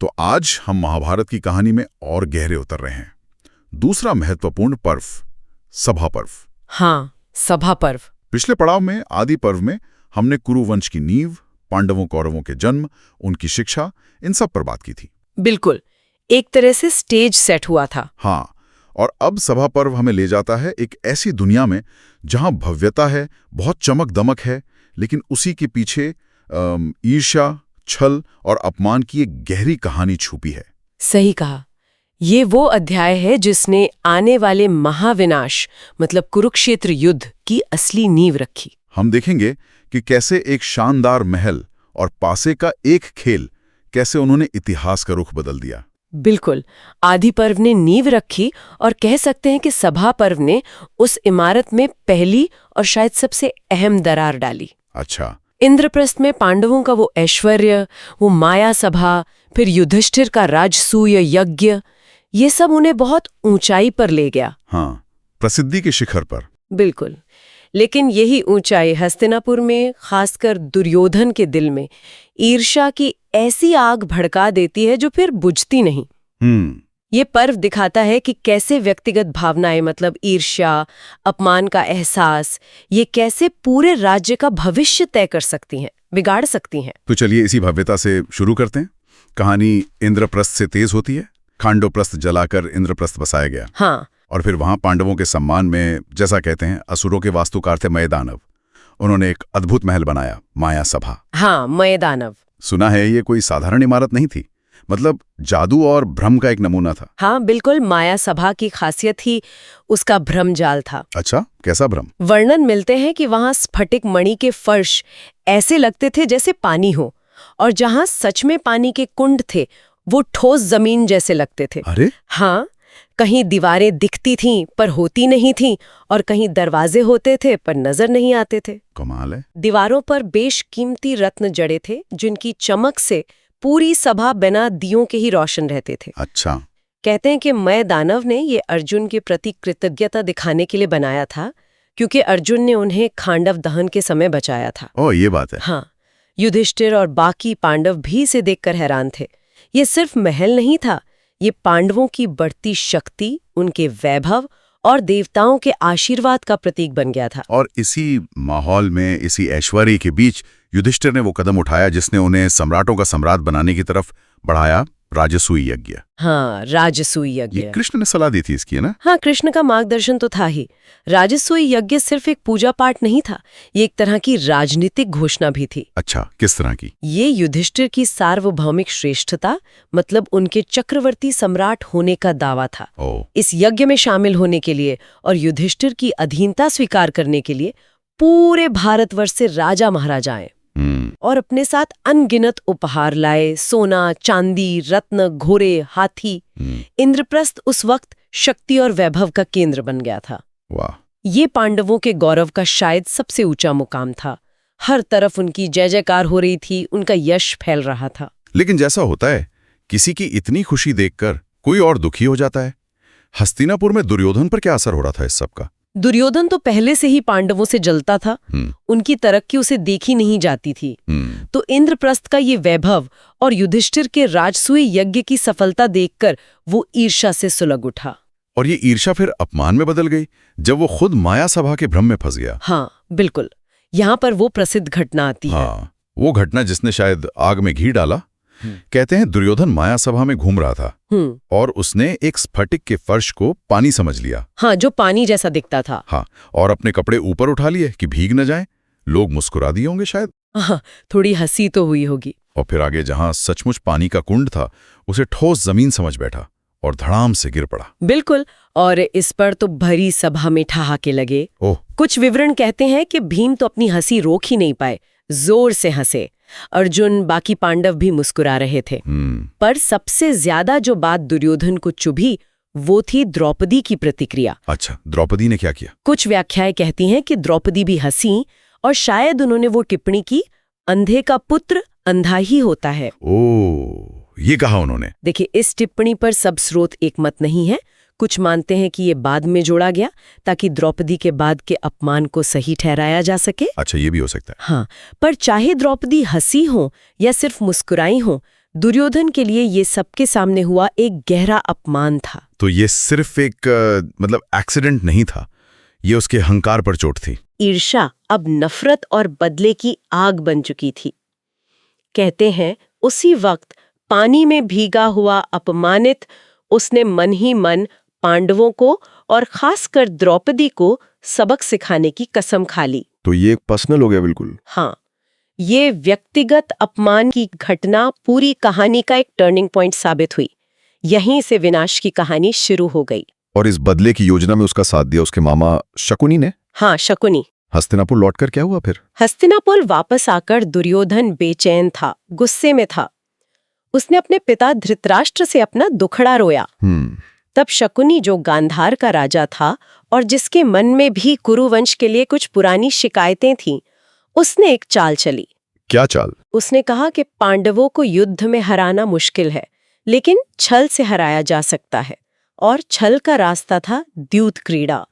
तो आज हम महाभारत की कहानी में और गहरे उतर रहे हैं। दूसरा महत्वपूर्ण पर्व, सभा पर्व। हाँ, सभा पर्व। पिछले पड़ाव में, आदि पर्व में, हमने कुरु वंश की नींव, पांडवों कौरवों के जन्म, उनकी शिक्षा, इन सब पर बात की थी। बिल्कुल, एक तरह से स्टेज सेट हुआ था। हाँ, और अब सभा पर्व हमें ले जाता है एक ऐसी दुनिया में जहां भव्यता है, बहुत चमक दमक है, लेकिन उसी के पीछे ईर्ष्या, छल और अपमान की एक गहरी कहानी छुपी है। सही कहा। ये वो अध्याय है जिसने आने वाले महाविनाश मतलब कुरुक्षेत्र युद्ध की असली नींव रखी। हम देखेंगे कि कैसे एक शानदार महल और पासे का एक खेल, कैसे उन्होंने इतिहास का रुख बदल दिया। बिल्कुल, आदि पर्व ने नींव रखी और कह सकते हैं कि सभा पर्व ने उस इमारत में पहली और शायद सबसे अहम दरार डाली। अच्छा। इंद्रप्रस्थ में पांडवों का वो ऐश्वर्य, वो माया सभा, फिर युधिष्ठिर का राजसूय यज्ञ, ये सब उन्हें बहुत ऊंचाई पर ले गया। हाँ, प्रसिद्धि के शिखर पर। बिल्कुल, लेकिन यही ऊंचाई हस्तिनापुर में, खासकर दुर्योधन के दिल में ईर्ष्या की ऐसी आग भड़का देती है जो फिर बुझती नहीं। ये पर्व दिखाता है कि कैसे व्यक्तिगत भावनाएं मतलब ईर्ष्या, अपमान का एहसास, ये कैसे पूरे राज्य का भविष्य तय कर सकती हैं, बिगाड़ सकती हैं। तो चलिए इसी भव्यता से शुरू करते हैं। कहानी इंद्रप्रस्थ से तेज होती है। खांडोप्रस्थ जलाकर इंद्रप्रस्थ बसाया गया। हाँ। और फिर वहां पांडवों के सम्मान में, जैसा कहते हैं, असुरों के वास्तुकार थे मयदानव। उन्होंने एक अद्भुत महल बनाया, माया सभा। हाँ, मयदानव। सुना है ये कोई साधारण इमारत नहीं थी, मतलब जादू और भ्रम का एक नमूना था। हाँ बिल्कुल, माया सभा की खासियत ही उसका भ्रम जाल था। अच्छा, कैसा भ्रम? वर्णन मिलते हैं कि वहां स्फटिक मणि के फर्श ऐसे लगते थे जैसे पानी हो, और जहां सच में पानी के कुंड थे वो ठोस जमीन जैसे लगते थे। अरे हाँ, कहीं दीवारें दिखती थीं पर होती नहीं थीं, और कहीं दरवाजे होते थे पर नजर नहीं आते थे। कमाल है। दीवारों पर बेशकीमती रत्न जड़े थे जिनकी चमक से पूरी सभा बिना दियों के ही रोशन रहते थे। अच्छा। कहते हैं कि मयदानव ने ये अर्जुन के प्रति कृतज्ञता दिखाने के लिए बनाया था, क्योंकि अर्जुन ने उन्हें खांडव दहन के समय बचाया था। ओह, ये बात है। हाँ, युधिष्ठिर और बाकी पांडव भी इसे देखकर हैरान थे। ये सिर्फ महल नहीं था, ये पांडवों की बढ़ती शक्ति, उनके वैभव और देवताओं के आशीर्वाद का प्रतीक बन गया था। और इसी माहौल में, इसी ऐश्वर्य के बीच युधिष्ठिर ने वो कदम उठाया जिसने उन्हें सम्राटों का सम्राट बनाने की तरफ बढ़ाया, राजसूय यज्ञ। हाँ, राजसूय यज्ञ। ये कृष्ण ने सलाह दी थी इसकी, है ना? हाँ, कृष्ण का मार्गदर्शन तो था ही। राजसूय यज्ञ सिर्फ एक पूजा पाठ नहीं था, ये एक तरह की राजनीतिक घोषणा भी थी। अच्छा, किस तरह की? ये युधिष्ठिर की सार्वभौमिक श्रेष्ठता, मतलब उनके चक्रवर्ती सम्राट होने का दावा था। इस यज्ञ में शामिल होने के लिए और युधिष्ठिर की अधीनता स्वीकार करने के लिए पूरे भारतवर्ष से राजा महाराजा आए और अपने साथ अनगिनत उपहार लाए, सोना, चांदी, रत्न, घोड़े, हाथी। इंद्रप्रस्थ उस वक्त शक्ति और वैभव का केंद्र बन गया था। वाह! ये पांडवों के गौरव का शायद सबसे ऊंचा मुकाम था। हर तरफ उनकी जय जयकार हो रही थी, उनका यश फैल रहा था। लेकिन जैसा होता है, किसी की इतनी खुशी देखकर कोई और दुखी हो जाता है। हस्तिनापुर में दुर्योधन पर क्या असर हो रहा था इस सब का? दुर्योधन तो पहले से ही पांडवों से जलता था। उनकी तरक्की उसे देखी नहीं जाती थी। तो इंद्रप्रस्थ का ये वैभव और युधिष्ठिर के राजसूय यज्ञ की सफलता देखकर वो ईर्ष्या से सुलग उठा। और ये ईर्ष्या फिर अपमान में बदल गई जब वो खुद माया सभा के भ्रम में फंस गया। हाँ बिल्कुल, यहाँ पर वो प्रसिद्ध घटना आती है। हाँ, वो घटना जिसने शायद आग में घी डाला। कहते हैं दुर्योधन माया सभा में घूम रहा था और उसने एक स्फटिक के फर्श को पानी समझ लिया। हाँ, जो पानी जैसा दिखता था। हाँ, और अपने कपड़े ऊपर उठा लिए कि भीग न जाएं। लोग मुस्कुरा दिए होंगे शायद। हाँ, थोड़ी हंसी तो हुई होगी। और फिर आगे जहां सचमुच पानी का कुंड था, उसे ठोस जमीन समझ बैठा और धड़ाम से गिर पड़ा। बिल्कुल, और इस पर तो भरी सभा में ठहाके लगे। कुछ विवरण कहते हैं कि भीम तो अपनी हंसी रोक ही नहीं पाए, जोर से हंसे। अर्जुन, बाकी पांडव भी मुस्कुरा रहे थे। पर सबसे ज्यादा जो बात दुर्योधन को चुभी वो थी द्रौपदी की प्रतिक्रिया। अच्छा, द्रौपदी ने क्या किया? कुछ व्याख्याएं कहती हैं कि द्रौपदी भी हंसी और शायद उन्होंने वो टिप्पणी की, अंधे का पुत्र अंधा ही होता है। ओह, ये कहा उन्होंने? देखिए, इस टिप्पणी पर सब स्रोत एक मत नहीं है। कुछ मानते हैं कि ये बाद में जोड़ा गया ताकि द्रौपदी के बाद के अपमान को सही ठहराया जा सके। अच्छा, ये भी हो सकता है। हाँ, पर चाहे द्रौपदी हंसी हो या सिर्फ मुस्कुराई हो, दुर्योधन के लिए ये सबके सामने हुआ एक गहरा अपमान था। तो ये सिर्फ एक मतलब एक्सीडेंट नहीं था, ये उसके अहंकार पर चोट थी। ईर्ष्या अब नफरत और बदले की आग बन चुकी थी। कहते हैं उसी वक्त पानी में भीगा हुआ अपमानित उसने मन ही मन पांडवों को और खासकर द्रौपदी को सबक सिखाने की कसम खा ली। तो ये एक पर्सनल हो गया बिल्कुल। हाँ, ये व्यक्तिगत अपमान की घटना पूरी कहानी का एक टर्निंग पॉइंट साबित हुई। यहीं से विनाश की कहानी शुरू हो गई। और इस बदले की योजना में उसका साथ दिया उसके मामा शकुनी ने। हाँ, शकुनी। हस्तिनापुर लौटकर क्या हुआ फिर? हस्तिनापुर वापस आकर दुर्योधन बेचैन था, गुस्से में था। उसने अपने पिता धृतराष्ट्र से अपना दुखड़ा रोया। तब शकुनी, जो गांधार का राजा था और जिसके मन में भी कुरुवंश के लिए कुछ पुरानी शिकायतें थीं, उसने एक चाल चली। क्या चाल? उसने कहा कि पांडवों को युद्ध में हराना मुश्किल है, लेकिन छल से हराया जा सकता है। और छल का रास्ता था द्यूत क्रीड़ा,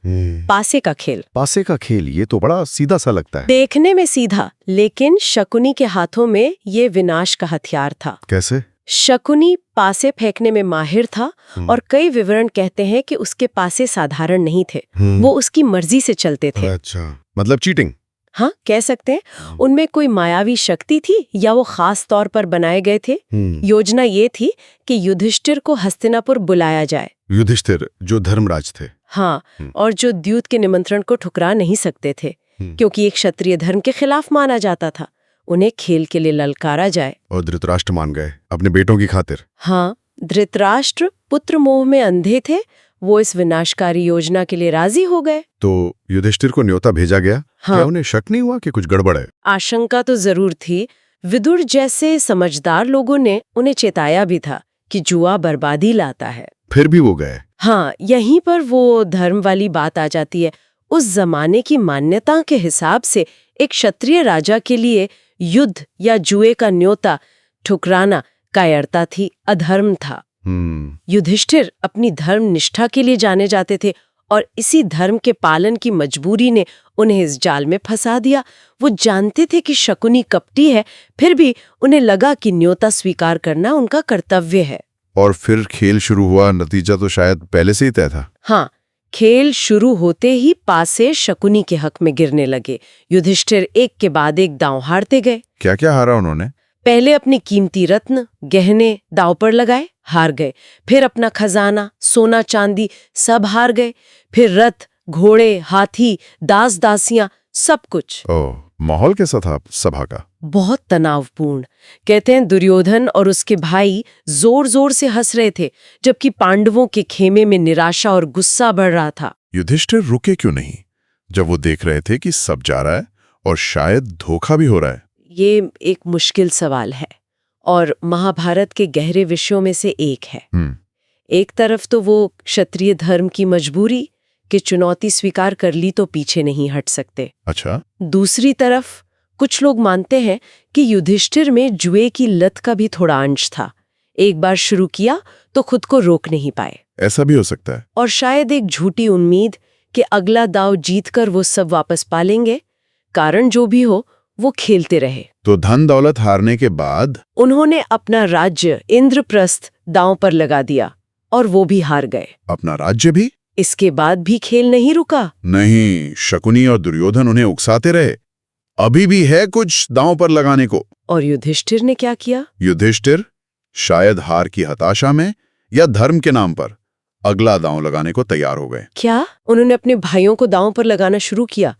पासे का खेल। पासे का खेल, ये तो बड़ा सीधा सा लगता है। देखने में सीधा, लेकिन शकुनी के हाथों में ये विनाश का हथियार था। कैसे? शकुनी पासे फेंकने में माहिर था और कई विवरण कहते हैं कि उसके पासे साधारण नहीं थे, वो उसकी मर्जी से चलते थे। अच्छा, मतलब चीटिंग। हाँ, कह सकते हैं। उनमें कोई मायावी शक्ति थी या वो खास तौर पर बनाए गए थे। योजना ये थी कि युधिष्ठिर को हस्तिनापुर बुलाया जाए। युधिष्ठिर जो धर्मराज थे। हाँ, और जो द्यूत के निमंत्रण को ठुकरा नहीं सकते थे, क्योंकि एक क्षत्रिय धर्म के खिलाफ माना जाता था। उन्हें खेल के लिए ललकारा जाए। और धृतराष्ट्र मान गए अपने बेटों की खातिर। हाँ, धृतराष्ट्र पुत्र मोह में अंधे थे, वो इस विनाशकारी योजना के लिए राजी हो गए। तो युधिष्ठिर को न्योता भेजा गया। हाँ। क्या उन्हें शक नहीं हुआ कि कुछ गड़बड़ है? आशंका तो जरूर थी। विदुर जैसे समझदार लोगों ने उन्हें चेताया भी था कि जुआ बर्बादी लाता है। फिर भी वो गए। हाँ, यहीं पर वो धर्म वाली बात आ जाती है। उस जमाने की मान्यता के हिसाब से एक क्षत्रिय राजा के लिए युद्ध या जुए का न्योता ठुकराना कायरता थी, अधर्म था। युधिष्ठिर अपनी धर्म निष्ठा के लिए जाने जाते थे और इसी धर्म के पालन की मजबूरी ने उन्हें इस जाल में फंसा दिया। वो जानते थे कि शकुनी कपटी है, फिर भी उन्हें लगा कि न्योता स्वीकार करना उनका कर्तव्य है। और फिर खेल शुरू हुआ। नतीजा तो शायद पहले से ही तय था। हाँ, खेल शुरू होते ही पासे शकुनी के हक में गिरने लगे। युधिष्ठिर एक के बाद एक दांव हारते गए। क्या क्या हारा उन्होंने? पहले अपने कीमती रत्न गहने दांव पर लगाए, हार गए। फिर अपना खजाना, सोना चांदी सब हार गए। फिर रथ, घोड़े, हाथी, दास दासियां, सब कुछ। ओह, माहौल कैसा था सभा का? बहुत तनावपूर्ण। कहते हैं दुर्योधन और उसके भाई जोर जोर से हंस रहे थे, जबकि पांडवों के खेमे में निराशा और गुस्सा बढ़ रहा था। युधिष्ठिर रुके क्यों नहीं जब वो देख रहे थे कि सब जा रहा है और शायद धोखा भी हो रहा है? ये एक मुश्किल सवाल है और महाभारत के गहरे विषयों में से एक है। एक तरफ तो वो क्षत्रिय धर्म की मजबूरी कि चुनौती स्वीकार कर ली तो पीछे नहीं हट सकते। अच्छा। दूसरी तरफ कुछ लोग मानते हैं कि युधिष्ठिर में जुए की लत का भी थोड़ा अंश था। एक बार शुरू किया तो खुद को रोक नहीं पाए। ऐसा भी हो सकता है। और शायद एक झूठी उम्मीद कि अगला दाव जीतकर वो सब वापस पालेंगे। कारण जो भी हो, वो खेलते रहे। तो धन दौलत हारने के बाद उन्होंने अपना राज्य इंद्रप्रस्थ दांव पर लगा दिया और वो भी हार गए। अपना राज्य भी? इसके बाद भी खेल नहीं रुका। नहीं, शकुनी और दुर्योधन उन्हें उकसाते रहे। अभी भी है कुछ दांव पर लगाने को। और युधिष्ठिर ने क्या किया? युधिष्ठिर शायद हार की हताशा में या धर्म के नाम पर अगला दांव लगाने को तैयार हो गए। क्या? उन्होंने अपने भाइयों को दांव पर लगाना शुरू किया,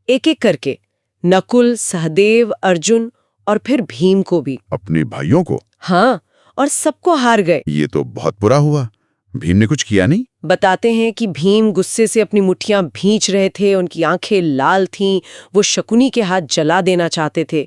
एक एक करके। नकुल, सहदेव, अर्जुन और फिर भीम को भी। अपने भाइयों को? हाँ, और सबको हार गए। ये तो बहुत बुरा हुआ। भीम ने कुछ किया नहीं? बताते हैं कि भीम गुस्से से अपनी मुट्ठियां भींच रहे थे, उनकी आंखें लाल थीं, वो शकुनी के हाथ जला देना चाहते थे,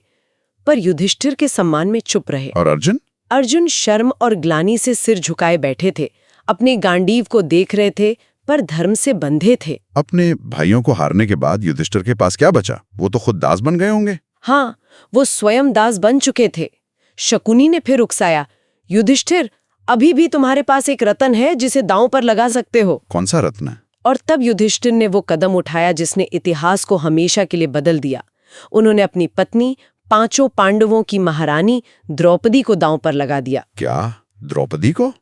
पर युधिष्ठिर के सम्मान में चुप रहे। और अर्जुन? अर्जुन शर्म और ग्लानि से सिर झुकाए बैठे थे, अपने गांडीव को देख रहे थे, पर धर्म से बंधे थे। अपने भाइयों को हारने के बाद युधिष्ठिर के पास क्या बचा? वो तो खुद दास बन गए होंगे। हाँ, वो स्वयं दास बन चुके थे। शकुनी ने फिर उकसाया, युधिष्ठिर, अभी भी तुम्हारे पास एक रत्न है जिसे दांव पर लगा सकते हो। कौन सा रत्न है? और तब युधिष्ठिर ने वो कदम उठाया जिसने इतिहास को हमेशा के लिए बदल दिया। उन्होंने अपनी पत्नी 5 पांडवों की महारानी द्रौपदी को दांव पर लगा दिया। क्या द्रौपदी को?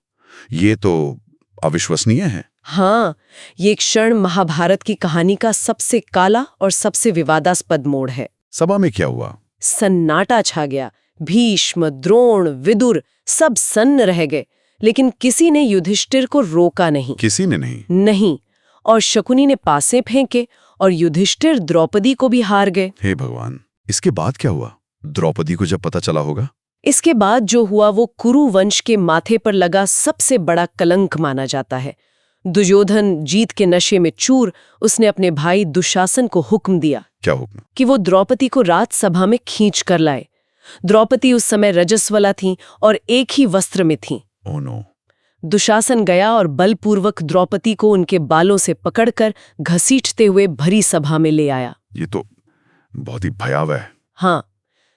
ये तो अविश्वसनीय है। हाँ, ये क्षण महाभारत की कहानी का सबसे काला और सबसे विवादास्पद मोड़ है। सभा में क्या हुआ? सन्नाटा छा गया। भीष्म, द्रोण, विदुर सब सन्न रह गए, लेकिन किसी ने युधिष्ठिर को रोका नहीं। किसी ने नहीं? नहीं। और शकुनी ने पासे फेंके और युधिष्ठिर द्रौपदी को भी हार गए। हे भगवान, इसके बाद क्या हुआ? द्रौपदी को जब पता चला होगा? इसके बाद जो हुआ वो कुरु वंश के माथे पर लगा सबसे बड़ा कलंक माना जाता है। दुर्योधन जीत के नशे में चूर, उसने अपने भाई दुशासन को हुक्म दिया। क्या हुक्म? कि वो द्रौपदी को राजसभा में खींच कर लाए। द्रौपदी उस समय रजस्वला थीं और एक ही वस्त्र में थीं। Oh no. दुशासन गया और बलपूर्वक द्रौपदी को उनके बालों से पकड़कर घसीटते हुए भरी सभा में ले आया। ये तो बहुत ही भयावह है। हाँ,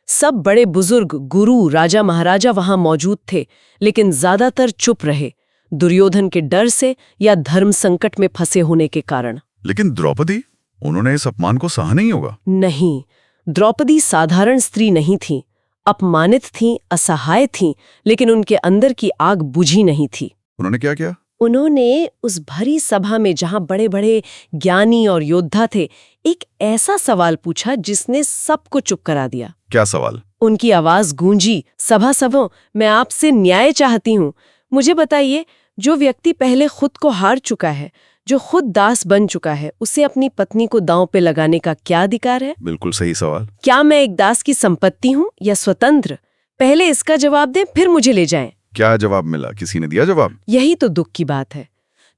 सब बड़े बुजुर्ग, गुरु, राजा महाराजा वहां मौजूद थे, लेकिन ज्यादातर चुप रहे, दुर्योधन के डर से या धर्म संकट में फंसे होने के कारण। लेकिन द्रौपदी, उन्होंने इस अपमान को सहा नहीं होगा? नहीं, द्रौपदी साधारण स्त्री नहीं थी, अपमानित थीं, असहाय थीं, लेकिन उनके अंदर की आग बुझी नहीं थी। उन्होंने क्या किया? उन्होंने उस भरी सभा में जहां बड़े-बड़े ज्ञानी और योद्धा थे, एक ऐसा सवाल पूछा जिसने सबको चुप करा दिया। क्या सवाल? उनकी आवाज गूंजी, सभासदों, मैं आपसे न्याय चाहती हूँ। मुझे बताइए, जो व्यक्ति पहले खुद को हार चुका है, जो खुद दास बन चुका है, उसे अपनी पत्नी को दांव पे लगाने का क्या अधिकार है? बिल्कुल सही सवाल। क्या मैं एक दास की संपत्ति हूँ या स्वतंत्र? पहले इसका जवाब दें, फिर मुझे ले जाएं। क्या जवाब मिला? किसी ने दिया जवाब? यही तो दुख की बात है।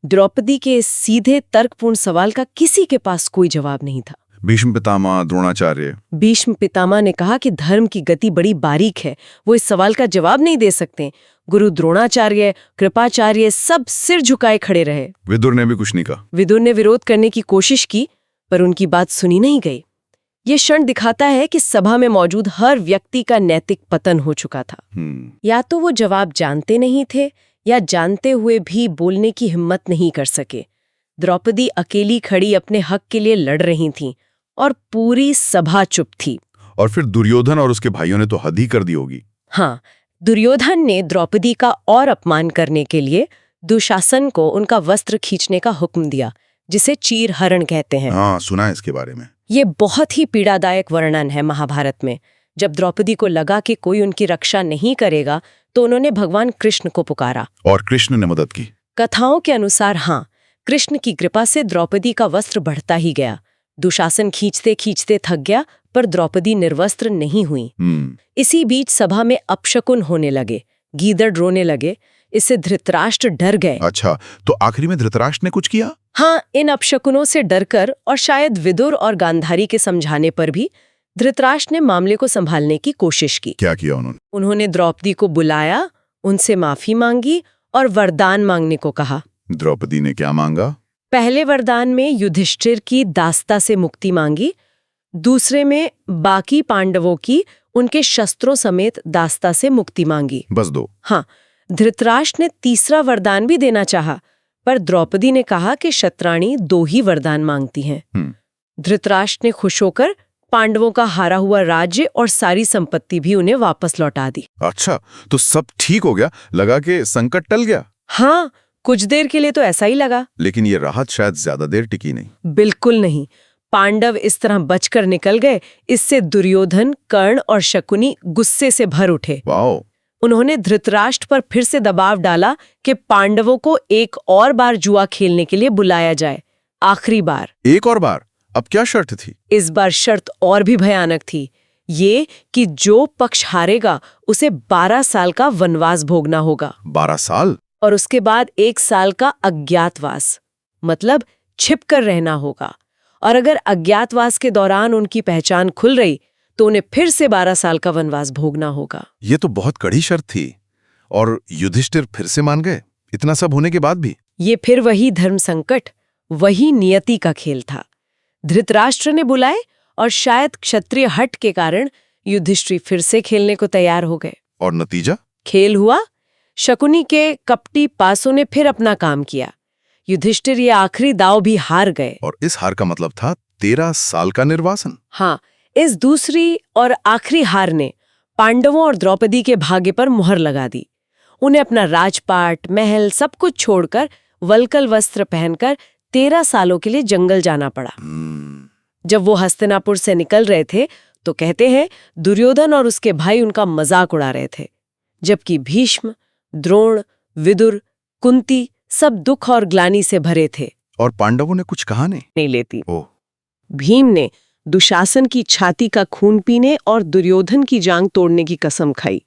द्रौपदी के इस सीधे तर्कपूर्ण सवाल का किसी के पास कोई जवाब नहीं था। भीष्म पितामह, द्रोणाचार्य। भीष्म पितामह ने कहा कि धर्म की गति बड़ी बारीक है, वो इस सवाल का जवाब नहीं दे सकते। गुरु द्रोणाचार्य, कृपाचार्य सब सिर झुकाए खड़े रहे। विदुर ने भी कुछ नहीं कहा? विदुर ने विरोध करने की कोशिश की, पर उनकी बात सुनी नहीं गई। ये क्षण दिखाता है कि सभा में मौजूद हर व्यक्ति का नैतिक पतन हो चुका था। या तो वो जवाब जानते नहीं थे, या जानते हुए भी बोलने की हिम्मत नहीं कर सके। द्रौपदी अकेली खड़ी अपने हक के लिए लड़ रही थीं, और पूरी सभा चुप थी। और फिर दुर्योधन और उसके भाइयों ने तो हद ही कर दी होगी। हाँ, दुर्योधन ने द्रौपदी का और अपमान करने के लिए दुशासन को उनका वस्त्र खींचने का हुक्म दिया, जिसे चीरहरण कहते हैं। हाँ, सुना है इसके बारे में। ये बहुत ही पीड़ादायक वर्णन है महाभारत में। जब द्रौपदी को लगा कि कोई उनकी रक्षा नहीं करेगा, तो उन्होंने भगवान कृष्ण को पुकारा। और कृष्ण ने मदद की? कथाओं के अनुसार हाँ, कृष्ण की कृपा से द्रौपदी का वस्त्र बढ़ता ही गया। दुशासन खींचते खींचते थक गया, पर द्रौपदी निर्वस्त्र नहीं हुई। इसी बीच सभा में अपशकुन होने लगे, गीदड़ रोने लगे। इससे धृतराष्ट्र डर गए। अच्छा, तो आखिरी में धृतराष्ट्र ने कुछ किया? हाँ, इन अपशकुनों से डरकर और शायद विदुर और गांधारी के समझाने पर भी धृतराष्ट्र ने मामले को संभालने की कोशिश की। क्या किया उन्होंने? उन्होंने द्रौपदी को बुलाया, उनसे माफी मांगी और वरदान मांगने को कहा। द्रौपदी ने क्या मांगा? पहले वरदान में युधिष्ठिर की दास्ता से मुक्ति मांगी, दूसरे में बाकी पांडवों की उनके शस्त्रों समेत दास्ता से मुक्ति मांगी। बस 2? हाँ, धृतराष्ट्र ने तीसरा वरदान भी देना चाहा, पर द्रौपदी ने कहा कि शतराणी 2 ही वरदान मांगती हैं। धृतराष्ट्र ने खुश होकर पांडवों का हारा हुआ राज्य और सारी संपत्ति भी उन्हें वापस लौटा दी। अच्छा, तो सब ठीक हो गया? लगा कि संकट टल गया? हाँ, कुछ देर के लिए तो ऐसा ही लगा। लेकिन ये राहत शायद ज्यादा देर टिकी नहीं। बिल्कुल नहीं। पांडव इस तरह बचकर निकल गए, इससे दुर्योधन, कर्ण और शकुनी गुस्से से भर उठे। वाओ। उन्होंने धृतराष्ट्र पर फिर से दबाव डाला कि पांडवों को एक और बार जुआ खेलने के लिए बुलाया जाए, आखिरी बार। एक और बार? अब क्या शर्त थी? इस बार शर्त और भी भयानक थी, ये कि जो पक्ष हारेगा उसे 12 साल का वनवास भोगना होगा। 12 साल? और उसके बाद 1 साल का अज्ञातवास, मतलब छिप कर रहना होगा। और अगर अज्ञातवास के दौरान उनकी पहचान खुल रही, तो उन्हें फिर से 12 साल का वनवास भोगना होगा। ये तो बहुत कड़ी शर्त थी। और युधिष्ठिर फिर से मान गए, इतना सब होने के बाद भी? ये फिर वही धर्म संकट, वही नियति का खेल था। धृतराष्ट्र ने बुलाए और शायद क्षत्रिय हट के कारण युधिष्ठिर फिर से खेलने को तैयार हो गए। और नतीजा? खेल हुआ। शकुनी के कपटी पासों ने फिर अपना काम किया। युधिष्ठिर ये आखिरी दाव भी हार गए। और इस हार का मतलब था 13 साल का निर्वासन। हाँ, इस दूसरी और आखिरी हार ने पांडवों और द्रौपदी के भाग्य पर मुहर लगा दी। उन्हें अपना राजपाट, महल सब कुछ छोड़कर वल्कल वस्त्र पहनकर 13 सालों के लिए जंगल जाना पड़ा। जब वो हस्तिनापुर से निकल रहे थे तो कहते हैं दुर्योधन और उसके भाई उनका मजाक उड़ा रहे थे, जबकि भीष्म, द्रोण, विदुर, कुंती सब दुख और ग्लानि से भरे थे। और पांडवों ने कुछ कहा नहीं लेती। ओह, भीम ने दुशासन की छाती का खून पीने और दुर्योधन की जांग तोड़ने की कसम खाई।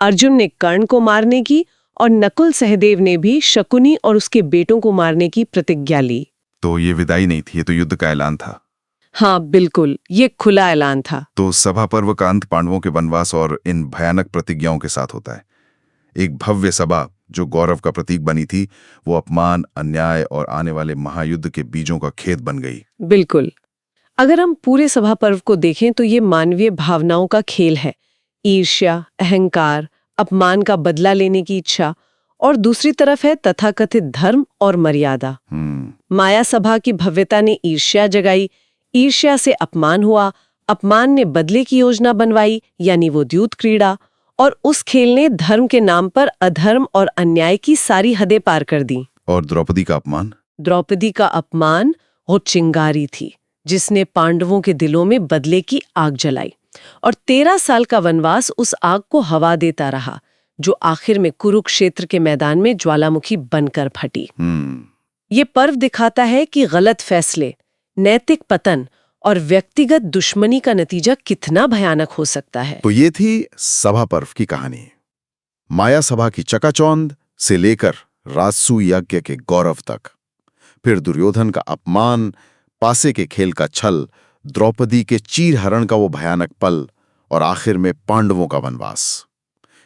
अर्जुन ने कर्ण को मारने की और नकुल सहदेव ने भी शकुनी और उसके बेटों को मारने की प्रतिज्ञा ली। तो ये विदाई नहीं थी, ये तो युद्ध का ऐलान था। हाँ बिल्कुल, ये खुला ऐलान था। तो सभा पर्व का अंत पांडवों के वनवास और इन भयानक प्रतिज्ञाओं के साथ होता है। एक भव्य सभा जो गौरव का प्रतीक बनी थी, वो अपमान, अन्याय और आने वाले महायुद्ध के बीजों का खेत बन गई। बिल्कुल। अगर हम पूरे सभा पर्व को देखें तो ये मानवीय भावनाओं का खेल है। ईर्ष्या, अहंकार, अपमान का बदला लेने की इच्छा, और दूसरी तरफ है तथाकथित धर्म और मर्यादा। माया सभा की भव्यता ने ईर्ष्या जगाई, ईर्ष्या से अपमान हुआ, अपमान ने बदले की योजना बनवाई, यानी वो द्यूत क्रीड़ा, और उस खेल ने धर्म के नाम पर अधर्म और अन्याय की सारी हदें पार कर दी। और द्रौपदी का अपमान? द्रौपदी का अपमान वो चिंगारी थी जिसने पांडवों के दिलों में बदले की आग जलाई, और 13 साल का वनवास उस आग को हवा देता रहा, जो आखिर में कुरुक्षेत्र के मैदान में ज्वालामुखी बनकर फटी। ये पर्व दिखाता है कि गलत फैसले, नैतिक पतन और व्यक्तिगत दुश्मनी का नतीजा कितना भयानक हो सकता है। तो ये थी सभा पर्व की कहानी। माया सभा की चकाचौंध से लेकर राजसू यज्ञ के गौरव तक, फिर दुर्योधन का अपमान, पासे के खेल का छल, द्रौपदी के चीरहरण का वो भयानक पल, और आखिर में पांडवों का वनवास।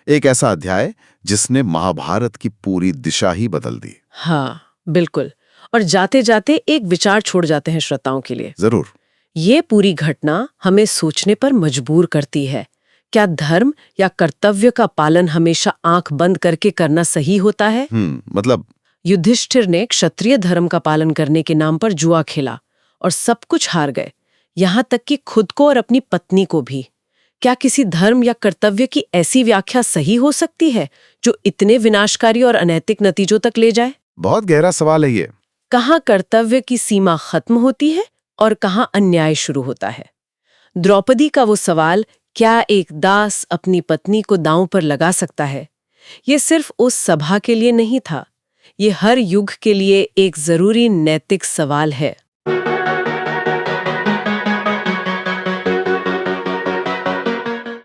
एक ऐसा अध्याय जिसने महाभारत की पूरी दिशा ही बदल दी। हाँ बिल्कुल। और जाते जाते एक विचार छोड़ जाते हैं श्रोताओं के लिए। जरूर। ये पूरी घटना हमें सोचने पर मजबूर करती है। क्या धर्म या कर्तव्य का पालन हमेशा आंख बंद करके करना सही होता है? मतलब युधिष्ठिर ने क्षत्रिय धर्म का पालन करने के नाम पर जुआ खेला और सब कुछ हार गए, यहाँ तक कि खुद को और अपनी पत्नी को भी। क्या किसी धर्म या कर्तव्य की ऐसी व्याख्या सही हो सकती है जो इतने विनाशकारी और अनैतिक नतीजों तक ले जाए? बहुत गहरा सवाल है ये। कहाँ कर्तव्य की सीमा खत्म होती है और कहाँ अन्याय शुरू होता है? द्रौपदी का वो सवाल, क्या एक दास अपनी पत्नी को दांव पर लगा सकता है, ये सिर्फ उस सभा के लिए नहीं था, ये हर युग के लिए एक जरूरी नैतिक सवाल है।